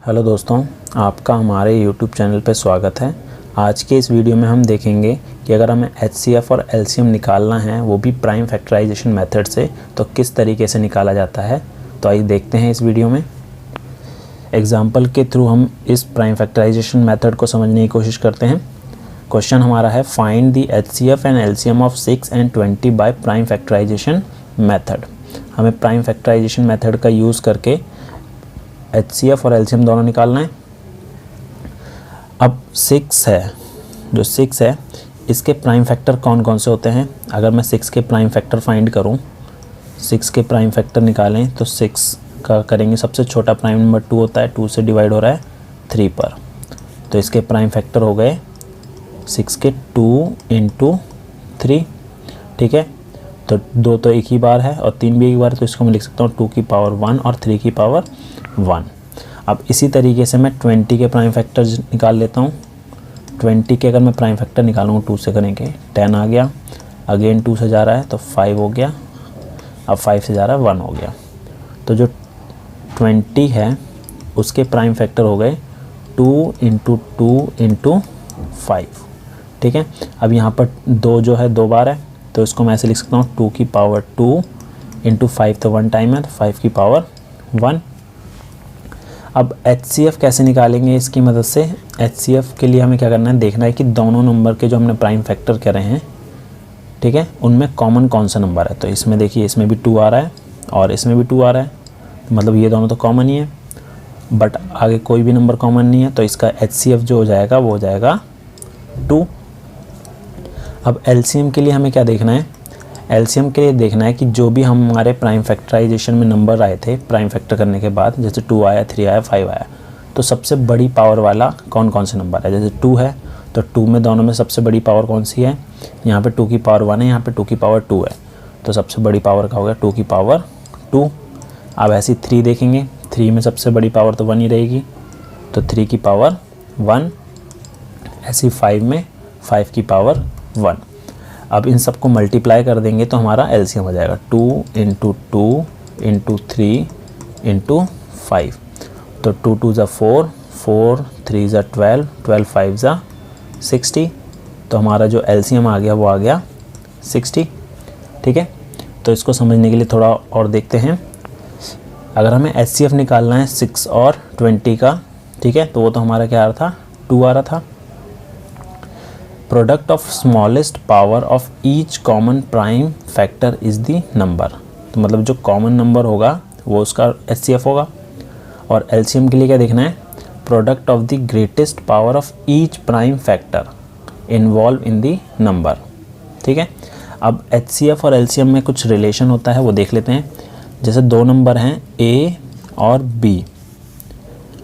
Hello दोस्तों, आपका हमारे YouTube चैनल पर स्वागत है। आज के इस वीडियो में हम देखेंगे कि अगर हमें HCF और LCM निकालना है, वो भी प्राइम फैक्टराइजेशन मेथड से, तो किस तरीके से निकाला जाता है। तो आइए देखते हैं इस वीडियो में। एग्जाम्पल के थ्रू हम इस प्राइम फैक्टराइजेशन मेथड को समझने की कोशिश करते हैं। क्वेश्चन हमारा है, find the HCF and LCM of 6 and 20 by prime factorization method. हमें प्राइम फैक्टराइजेशन मेथड का यूज़ करके HCF और LCM दोनों निकालना है। अब 6 है, जो 6 है इसके प्राइम फैक्टर कौन कौन से होते हैं। अगर मैं 6 के प्राइम फैक्टर फाइंड करूं, 6 के प्राइम फैक्टर निकालें तो 6 का करेंगे, सबसे छोटा प्राइम नंबर 2 होता है, 2 से डिवाइड हो रहा है 3 पर, तो इसके प्राइम फैक्टर हो गए 6 के 2 × 3। ठीक है, तो 2 तो एक ही बार है और 3 भी एक बार है, तो इसको मैं लिख सकता हूँ 2 की पावर 1 और 3 की पावर 1। अब इसी तरीके से मैं 20 के प्राइम फैक्टर निकाल लेता हूँ। 20 के अगर मैं प्राइम फैक्टर निकालूँगा 2 से करेंगे, 10 आ गया, अगेन 2 से जा रहा है तो 5 हो गया, अब 5 से जा रहा है 1 हो गया। तो जो 20 है उसके प्राइम फैक्टर हो गए 2 × 2 × 5। ठीक है, अब यहाँ पर 2 जो है 2 बार है, तो इसको मैं ऐसे लिख सकता हूँ 2 की पावर 2 × 5, तो 1 टाइम है, तो 5 की पावर 1। अब HCF कैसे निकालेंगे इसकी मदद से। HCF के लिए हमें क्या करना है, देखना है कि दोनों नंबर के जो हमने प्राइम फैक्टर करे हैं, ठीक है, उनमें कॉमन कौन सा नंबर है। तो इसमें देखिए, इसमें भी 2 आ रहा है और इसमें भी 2 आ रहा है, तो मतलब ये दोनों तो कॉमन ही है, बट आगे कोई भी नंबर कॉमन नहीं है, तो इसका HCF जो हो जाएगा वो हो जाएगा 2। अब LCM के लिए हमें क्या देखना है, LCM के लिए देखना है कि जो भी हमारे प्राइम फैक्टराइजेशन में नंबर आए थे प्राइम फैक्टर करने के बाद, जैसे 2 आया, 3 आया, 5 आया, तो सबसे बड़ी पावर वाला कौन कौन से नंबर है। जैसे 2 है तो 2 में दोनों में सबसे बड़ी पावर कौन सी है, यहाँ पे 2 की पावर 1 है, यहाँ पे 2 की पावर 2 है, तो सबसे बड़ी पावर का हो गया 2 की पावर 2। अब ऐसी 3 देखेंगे, 3 में सबसे बड़ी पावर तो 1 ही रहेगी, तो 3 की पावर 1। ऐसी 5 में 5 की पावर 1। अब इन सबको मल्टीप्लाई कर देंगे तो हमारा LCM हो जाएगा 2 × 2 × 3 × 5। तो 2 2 ज़ा 4, 4 3 ज़ा 12, 12 5 ज़ा 60, तो हमारा जो LCM आ गया वो आ गया 60। ठीक है, तो इसको समझने के लिए थोड़ा और देखते हैं। अगर हमें HCF निकालना है 6 और 20 का, ठीक है, तो वो तो हमारा क्या आ रहा था, 2 आ रहा था। Product of smallest power of each common prime factor is the number, तो मतलब जो कॉमन नंबर होगा वो उसका HCF होगा। और LCM के लिए क्या देखना है, product of the greatest power of each prime factor involve in the number. ठीक है, अब HCF और LCM में कुछ रिलेशन होता है, वो देख लेते हैं। जैसे 2 नंबर हैं A और B,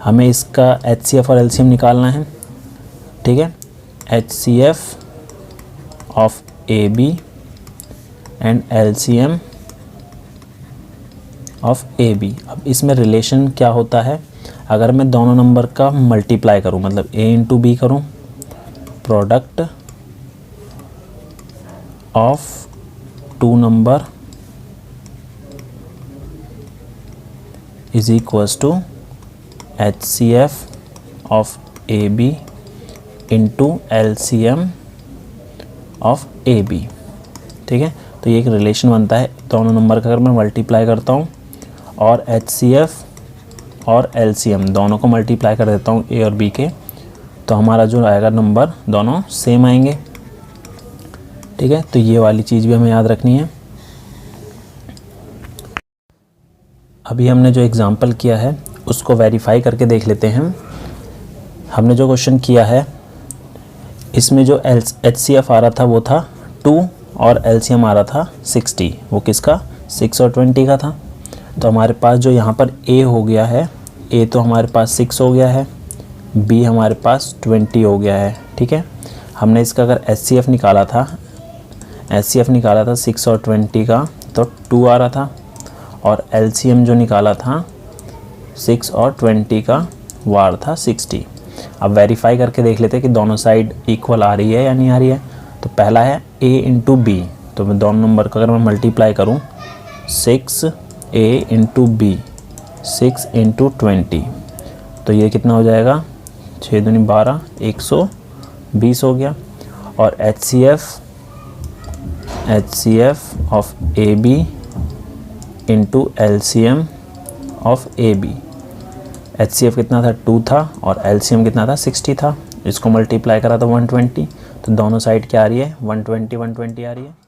हमें इसका HCF और LCM निकालना है। ठीक है, HCF of AB and LCM of AB। अब इसमें रिलेशन क्या होता है, अगर मैं दोनों नंबर का मल्टीप्लाई करूं, मतलब A × B करूं, product of 2 number is equals to HCF of AB into LCM of AB। ठीक है, तो ये एक रिलेशन बनता है, दोनों नंबर का अगर मैं मल्टीप्लाई करता हूँ और HCF और LCM दोनों को मल्टीप्लाई कर देता हूँ A और B के, तो हमारा जो आएगा नंबर दोनों सेम आएंगे। ठीक है, तो ये वाली चीज़ भी हमें याद रखनी है। अभी हमने जो एग्ज़ाम्पल किया है उसको वेरीफाई करके देख लेते हैं। हमने जो क्वेश्चन किया है इसमें जो HCF आ रहा था वो था 2 और LCM आ रहा था 60, वो किसका, 6 और 20 का था। तो हमारे पास जो यहाँ पर A हो गया है, A तो हमारे पास 6 हो गया है, B हमारे पास 20 हो गया है। ठीक है, हमने इसका अगर HCF निकाला था, HCF निकाला था 6 और 20 का, तो 2 आ रहा था, और LCM जो निकाला था 6 और 20 का वो आ रहा था 60। अब वेरीफाई करके देख लेते हैं कि दोनों साइड इक्वल आ रही है या नहीं आ रही है। तो पहला है A × B, तो मैं दोनों नंबर का अगर मैं मल्टीप्लाई करूं, 6A × B, 6 × 20, तो ये कितना हो जाएगा, 6 दूनी 12, 120 हो गया। और HCF of AB into LCM of AB। HCF कितना था, 2 था, और LCM कितना था, 60 था। इसको मल्टीप्लाई करा तो 120, तो दोनों साइड क्या आ रही है, 120 120 आ रही है।